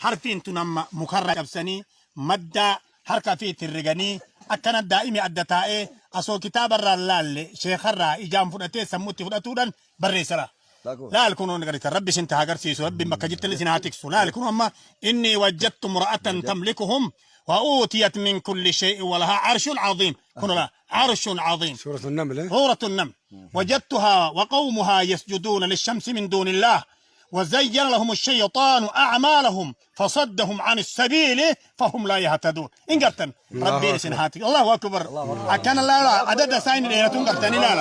حرفين تنمى مكرر كبسني مدى حركة في ترجني أكنا دائما أدتائي أصو كتاب الرلال شيخ الرا إجام فرأتي سموتي فرأتورا بريسلا لا الكونون قريت ربي سنت هاجر سيسو ربي ما كجت لسناتك لا الكون أما إني وجدت امرأة تملكهم وأوتيت من كل شيء ولها عرش عظيم كن لا عرش عظيم سورة النمل سورة النمل وجدتها وقومها يسجدون للشمس من دون الله وزين لهم الشيطان أعمالهم فصدهم عن السبيل فهم لا يهتدون إن قرتن ربي سنهاتي الله أكبر أكن لا عدد ساين اللي تنقرتني لا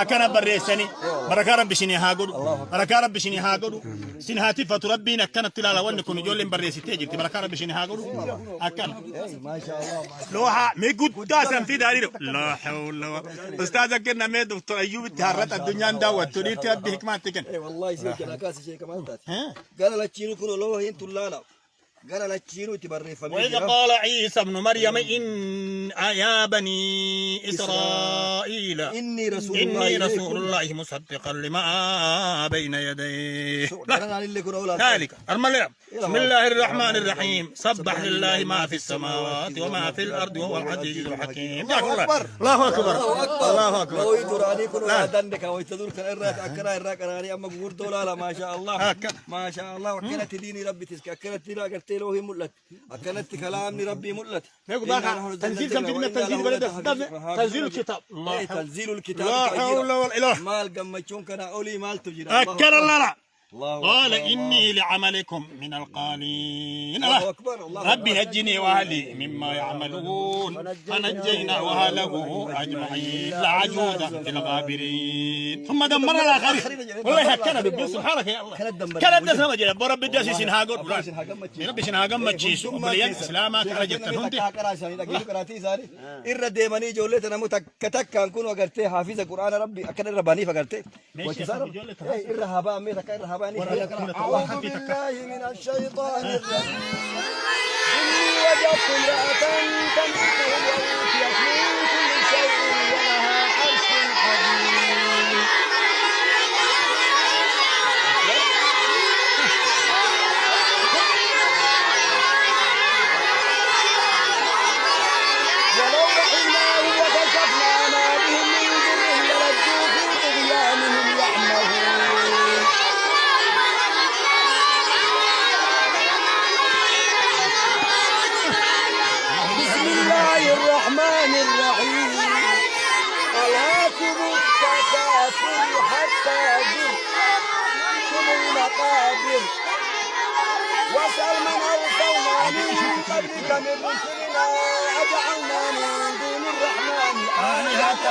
أكن بريسني بركة ربي شني هاقول بركة ربي شني هاقول سنهاتي فتربينا كانت تلالا ونكون جول بريسي تيجي بركة ربي شني هاقول أكن ما شاء الله لوها ميقود داسم في داري لا حول ولا أستاذ كنا ميد دكتور أيوب تهرت الدنيا داوت تريد تبدي حكمتك والله يصير كنا كاس شيء كمان قال لا تشيلوا كل لو هين تلالا قال لا تشيلوا تبري فمي وإذا قال عيسى ابن مريم إن يا بني إسرائيل إني رسول الله مصدقا لما بين يديه ذلك بسم الله الرحمن الرحيم سبح لله ما في السماوات وما في الأرض وهو العزيز الحكيم الله أكبر الله أكبر ويدراني كل هذا ويتدور كالرات أكرا الراكراني أما قبور دولا ما شاء الله ما شاء الله وكانت ديني ربي تسك أكلت ترى قلت له ملت أكلت كلامني ربي ملت تنزيل كم كلمة تنزيل بلد تنزيل الكتاب الله تنزيل الكتاب لا حول ولا إله مال قمتشون كان أولي مال تجري أكل الله قال إني لعملكم من القالين الله أكبر الله ربي نجني وأهلي مما يعملون فنجينا وأهله أجمعين لعجوزا في الغابرين ثم دمرنا الآخرين والله هكذا بالبن سبحانك يا الله كلا دسنا مجرد برب الداسي سنهاجر ربي سنهاجر مجيسو مليان إسلامك رجعت هندي إر ديماني جولة نمو تك كان كون وقرتي حافظ القرآن ربي أكن رباني فقرتي إر هبا أمي تك إر هبا أعوذ بالله من الشيطان الرجيم إني وجدت امرأة تملكهم وأوتيت من كل شيء ولها عرش عظيم ولو رحمناهم وكشفنا ما بهم من ضر للجوا في طغيانهم يعمهون بسم الله الرحمن الرحيم ألهاكم التكاثر حتى زرتم المقابر واسأل من أرسلنا من قبلك من رسلنا أجعلنا من دون الرحمن آلهة